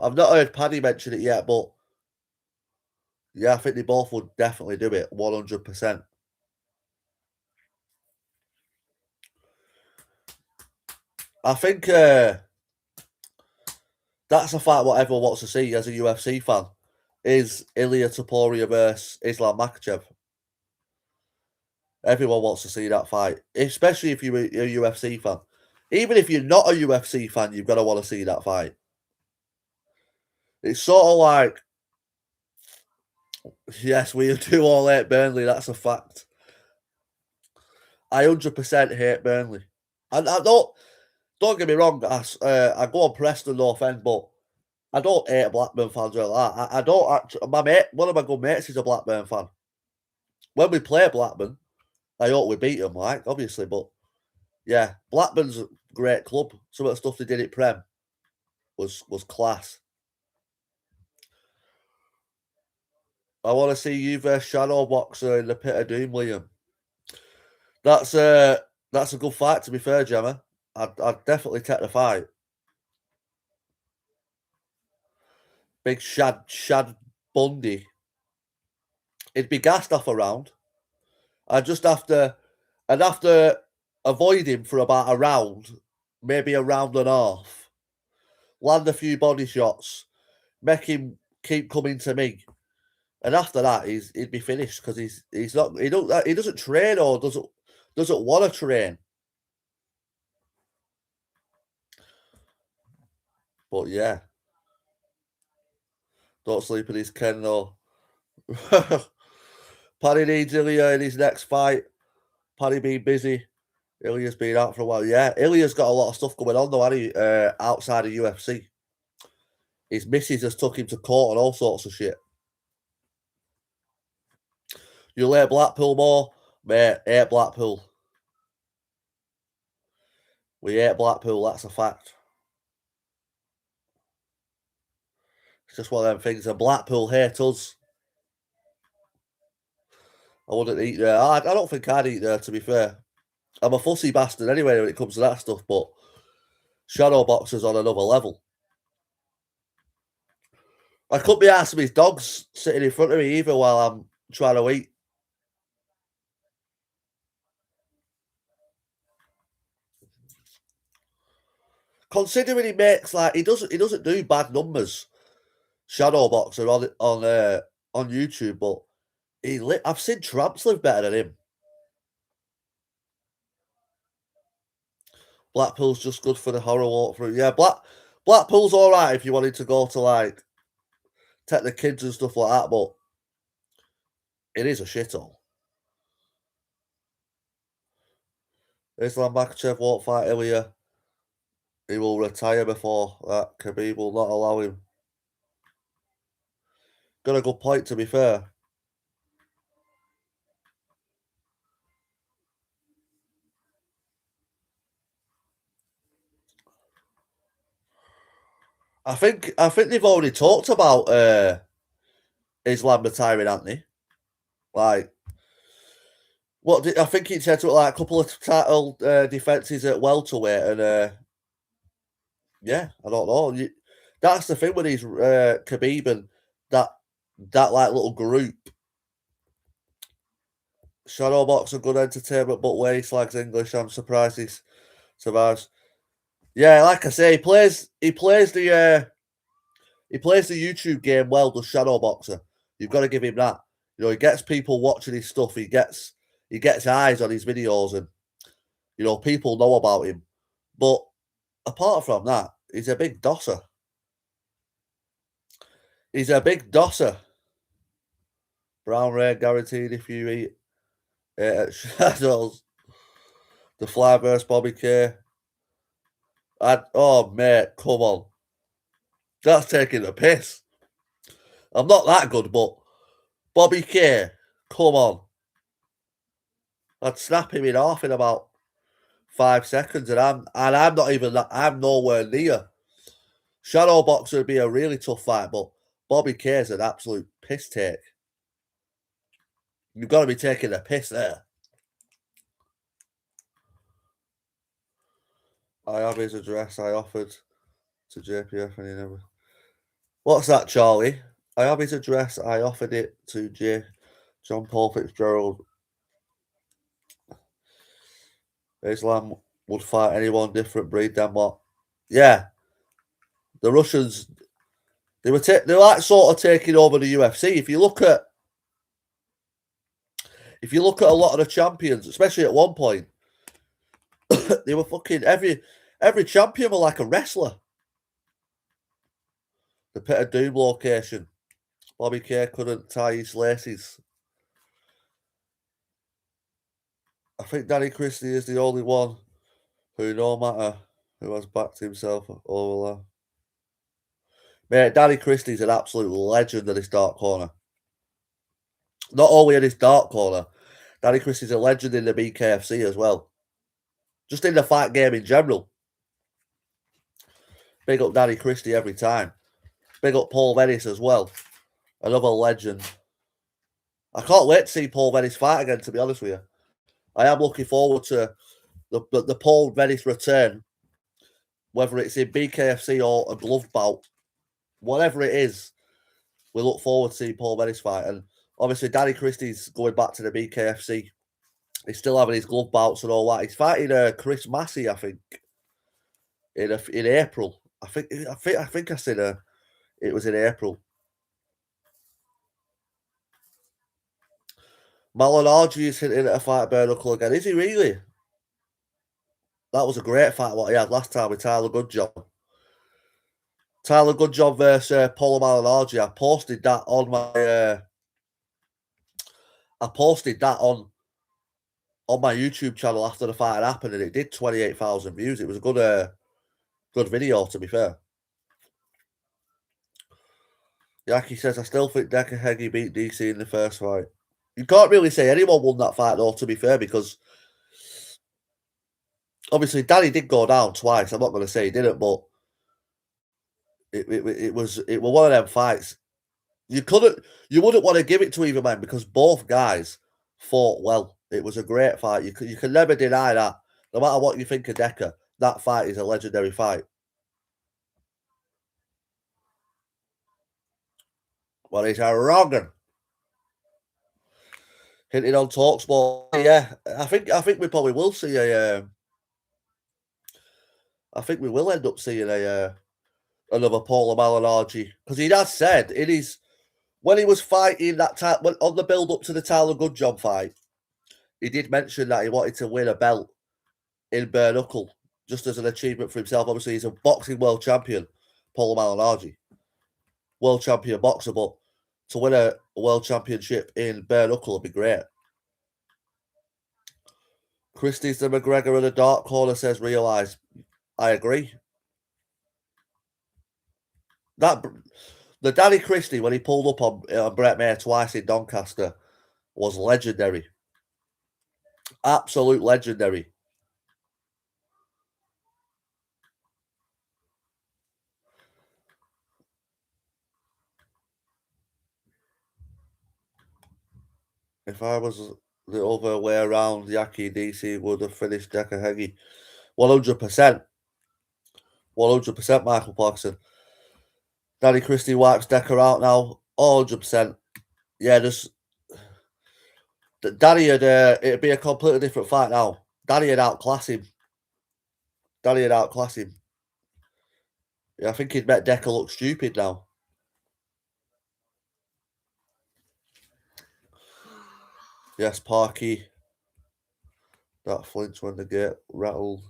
I've not heard Paddy mention it yet, but yeah, I think they both would definitely do it, 100%. I think that's a fight what everyone wants to see as a UFC fan, is Ilya Topuria versus Islam Makhachev. Everyone wants to see that fight, especially if you're a UFC fan. Even if you're not a UFC fan, you've got to want to see that fight. It's sort of like, yes, we do all hate Burnley, that's a fact. I 100% hate Burnley. And I don't get me wrong, I go on Preston North End, but I don't hate Blackburn fans or like that. I don't actually. One of my good mates is a Blackburn fan. When we play Blackburn, I hope we beat them, like, obviously, but yeah, Blackburn's a great club. Some of the stuff they did at Prem was class. I want to see you versus Shadow Boxer in the Pit of Doom, Liam. That's a good fight, to be fair, Gemma. I'd definitely take the fight. Big Shad Bundy. It'd be gassed off a round. I'd have to avoid him for about a round, maybe a round and a half. Land a few body shots, make him keep coming to me, and after that, he'd be finished because he doesn't train or doesn't want to train. But yeah, don't sleep in his Ken though. Paddy needs Ilya in his next fight. Paddy being busy. Ilya's been out for a while. Yeah, Ilya's got a lot of stuff going on though, hasn't he? Outside of UFC. His missus has took him to court and all sorts of shit. You hate Blackpool more? Mate, hate Blackpool. We hate Blackpool, that's a fact. It's just one of them things. And Blackpool hate us. I wouldn't eat there. I don't think I'd eat there, to be fair. I'm a fussy bastard anyway when it comes to that stuff, but Shadow Boxer's on another level. I couldn't be asked his dogs sitting in front of me either while I'm trying to eat. Considering he makes he doesn't do bad numbers, Shadow Boxer on YouTube, but I've seen Tramps live better than him. Blackpool's just good for the horror walkthrough. Yeah, Blackpool's all right if you wanted to go to take the kids and stuff like that, but it is a shithole. Islam Makhachev won't fight Ilya. He will retire before that. Khabib will not allow him. Got a good point, to be fair. I think they've already talked about Islam retiring, haven't they? Like, I think he said to like a couple of title defenses at welterweight, and yeah, I don't know. That's the thing with these Khabib and that like little group. Shadowbox a good entertainment, but Wastelags English. I'm surprised he survives. Yeah, like I say, he plays the YouTube game well, does Shadowboxer. You've got to give him that. You know, he gets people watching his stuff. He gets eyes on his videos, and you know, people know about him. But apart from that, he's a big dosser. He's a big dosser. Brown Ray guaranteed if you eat at Shadows. The Fly versus Bobby K. Oh, mate, come on. That's taking the piss. I'm not that good, but Bobby K, come on. I'd snap him in half in about 5 seconds, and I'm not even that. I'm nowhere near. Shadowboxer would be a really tough fight, but Bobby K is an absolute piss take. You've got to be taking the piss there. I have his address. I offered to JPF, and he never. What's that, Charlie? I have his address. I offered it to John Paul Fitzgerald. Islam would fight anyone different breed than what? Yeah, the Russians. They're like sort of taking over the UFC. If you look at a lot of the champions, especially at one point, they were fucking every champion were like a wrestler. The Pit of Doom location. Bobby K couldn't tie his laces. I think Danny Christie is the only one who, no matter who has backed himself over there. Mate, Danny Christie's an absolute legend in this dark corner. Not only in this dark corner, Danny Christie's a legend in the BKFC as well. Just in the fight game in general. Big up Danny Christie every time. Big up Paul Venice as well. Another legend. I can't wait to see Paul Venice fight again, to be honest with you. I am looking forward to the Paul Venice return, whether it's in BKFC or a glove bout. Whatever it is, we look forward to seeing Paul Venice fight. And obviously, Danny Christie's going back to the BKFC. He's still having his glove bouts and all that. He's fighting Chris Massey, I think, in April. I think I said it was in April. Malignaggi is hinting at a fight bare knuckle again. Is he really? That was a great fight what he had last time with Tyler Goodjob. Tyler Goodjob versus Paulo Malignaggi. I posted that on my on my YouTube channel after the fight had happened, and it did 28,000 views. It was a good video, to be fair. Yaki says, I still think Decker Heggie beat DC in the first fight. You can't really say anyone won that fight, though, to be fair, because obviously Danny did go down twice. I'm not going to say he didn't, but it was one of them fights. You wouldn't want to give it to either man because both guys fought well. It was a great fight. You can never deny that. No matter what you think of Decker, that fight is a legendary fight. Well, he's a wrong'un. Hinting on TalkSport. Yeah, I think we probably will see I think we will end up seeing another Paulo Malignaggi, because he has said when he was fighting that time on the build up to the Tyler Goodjob fight, he did mention that he wanted to win a belt in bare knuckle just as an achievement for himself. Obviously, he's a boxing world champion, Paulo Malignaggi. world champion boxer, but to win a world championship in bare knuckle would be great. Christie's the McGregor of the dark corner, says Realise. I agree. The Danny Christie, when he pulled up on Brett Mayer twice in Doncaster, was legendary. Absolute legendary. If I was the other way around, Yaki DC would have finished Decker Heggie. 100%. 100%, Michael Parkinson. Danny Christie wipes Decker out now. 100%. Yeah, just Danny had it'd be a completely different fight now. Danny had outclassed him. Yeah, I think he'd make Decker look stupid now. Yes, Parky. That flinch when they get rattled.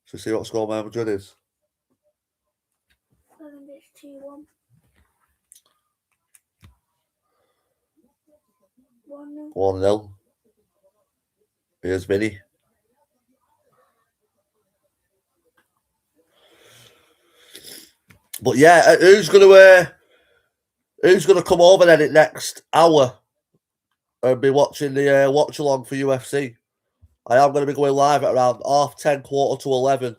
So see what score Real Madrid is. I think it's 2-1. 1-0. 1-0. Here's Vinny. But yeah, who's gonna come over then in next hour and be watching the watch along for UFC? I am going to be going live at around 10:30, 11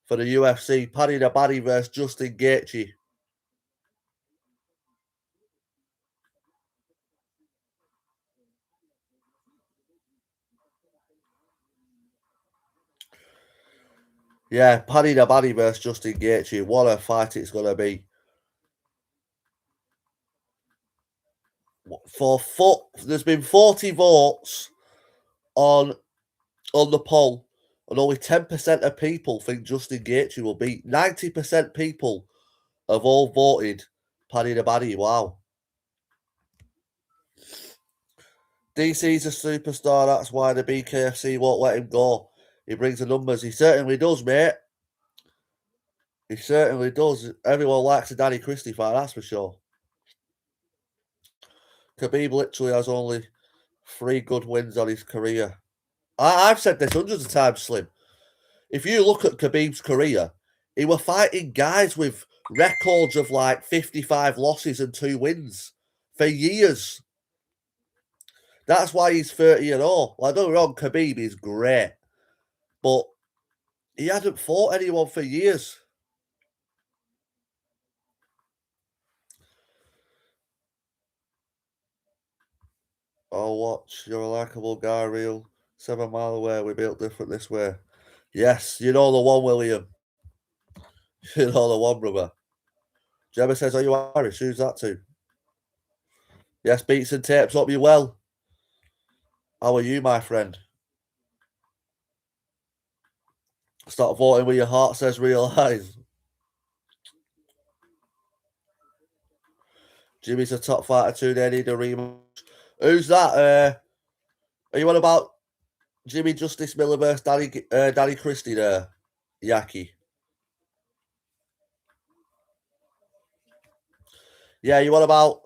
for the UFC. Paddy the Baddy versus Justin Gaethje. Yeah, Paddy the Baddy versus Justin Gaethje. What a fight it's going to be. There's been 40 votes on the poll, and only 10% of people think Justin Gaethje will beat. 90% people have all voted Paddy the Baddy. Wow. DC's a superstar. That's why the BKFC won't let him go. He brings the numbers. He certainly does, mate. He certainly does. Everyone likes a Danny Christie fight, that's for sure. Khabib literally has only 3 good wins on his career. I've said this hundreds of times, Slim. If you look at Khabib's career, he were fighting guys with records of like 55 losses and 2 wins for years. That's why he's 30-0. Well, don't get me wrong, Khabib is great, but he hadn't fought anyone for years. Oh, watch, you're a likeable guy, Real. 7 mile away, we built different this way. Yes, you know the one, William. You know the one, brother. Gemma says, are you Irish? Who's that to? Yes, Beats and Tapes, hope you well. How are you, my friend? Start voting with your heart, says Realise. Jimmy's a top fighter too, they need a rematch. Who's that? Are you on about Jimmy Justice Miller versus Danny Christie there? Yaki. Yeah, you on about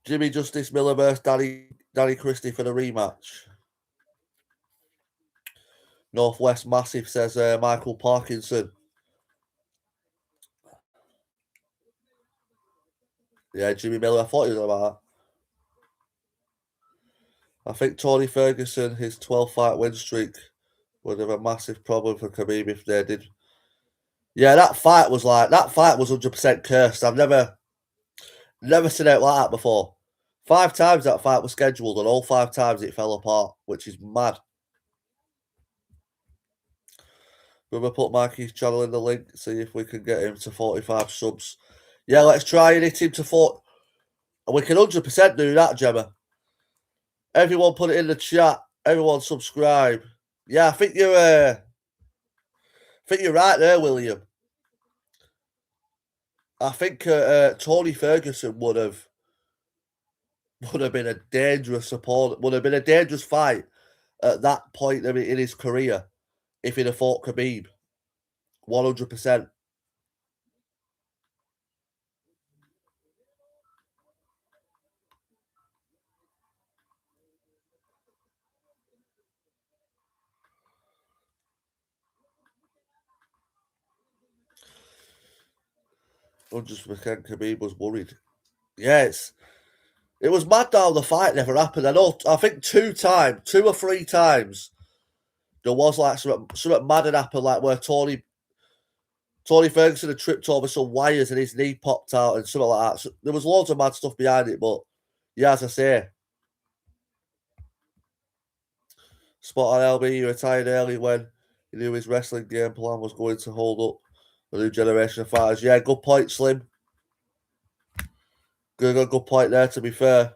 Jimmy Justice Miller versus Danny Christie for the rematch? Northwest Massive, says Michael Parkinson. Yeah, Jimmy Miller. I thought he was about that. I think Tony Ferguson, his 12-fight win streak, would have a massive problem for Khabib if they did. Yeah, that fight was 100% cursed. I've never seen it like that before. 5 times that fight was scheduled, and all 5 times it fell apart, which is mad. We're going to put Mikey's channel in the link, see if we can get him to 45 subs. Yeah, let's try and hit him to 40. We can 100% do that, Gemma. Everyone put it in the chat. Everyone subscribe. Yeah, I think you're right there, William. I think Tony Ferguson would have been a dangerous opponent. Would have been a dangerous fight at that point in his career if he'd have fought Khabib. 100%. 100% Khabib was worried. Yeah, it was mad how the fight never happened. I think 2 or 3 times, there was like something mad had happened, like where Tony Ferguson had tripped over some wires and his knee popped out and something like that. So there was loads of mad stuff behind it, but yeah, as I say, spot on LB, he retired early when he knew his wrestling game plan was going to hold up the new generation of fighters. Yeah, good point, Slim. Good point there, to be fair.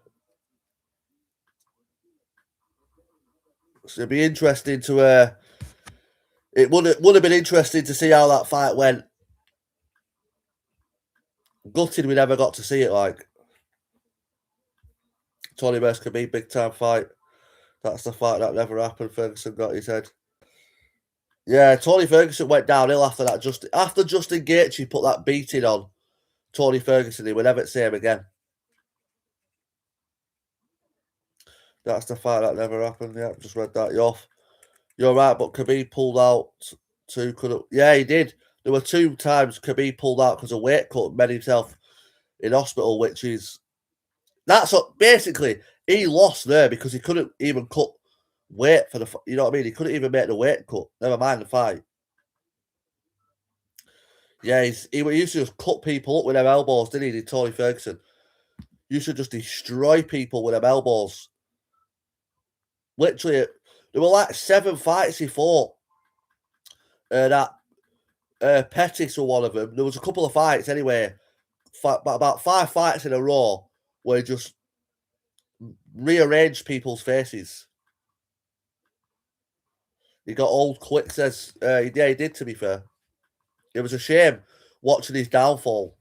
So it'd be interesting to it would have been interesting to see how that fight went. Gutted we never got to see it. Like Tony versus Khabib, big time fight. That's the fight that never happened. Ferguson got his head. Yeah, Tony Ferguson went downhill after that. After Justin Gaethje put that beating on Tony Ferguson, he would never see him again. That's the fight that never happened. Yeah, just read that. You're right, but Khabib pulled out too. Yeah, he did. There were 2 times Khabib pulled out because of weight cut and made himself in hospital, which is basically he lost there because he couldn't even cut weight for the. You know what I mean? He couldn't even make the weight cut. Never mind the fight. Yeah, he used to just cut people up with them elbows, didn't he? Tony Ferguson used to just destroy people with them elbows. Literally, there were like 7 fights he fought. Pettis were one of them. There was a couple of fights anyway, about 5 fights in a row where he just rearranged people's faces. He got old quick, says. Yeah, he did, to be fair. It was a shame watching his downfall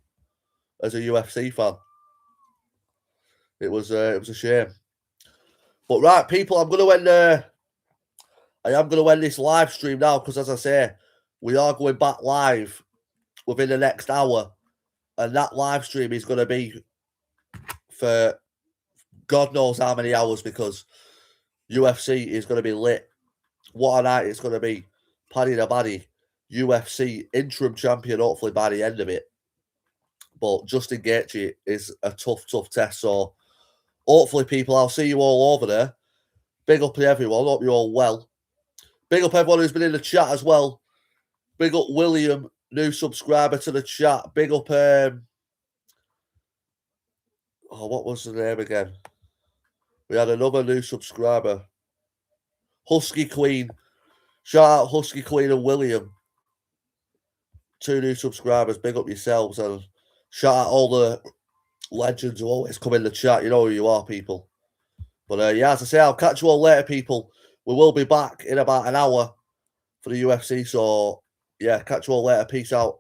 as a UFC fan. It was a shame. But right, people, I am going to end this live stream now because, as I say, we are going back live within the next hour, and that live stream is going to be for God knows how many hours because UFC is going to be lit. What a night it's going to be. Paddy the Baddy, UFC interim champion, hopefully by the end of it. But Justin Gaethje is a tough test. So hopefully, people, I'll see you all over there. Big up to everyone. Hope you're all well. Big up everyone who's been in the chat as well. Big up William, new subscriber to the chat. Big up, what was the name again? We had another new subscriber. Husky Queen. Shout out Husky Queen and William. 2 new subscribers. Big up yourselves. And shout out all the legends who always come in the chat. You know who you are, people. But yeah, as I say, I'll catch you all later, people. We will be back in about an hour for the UFC. So yeah, catch you all later. Peace out.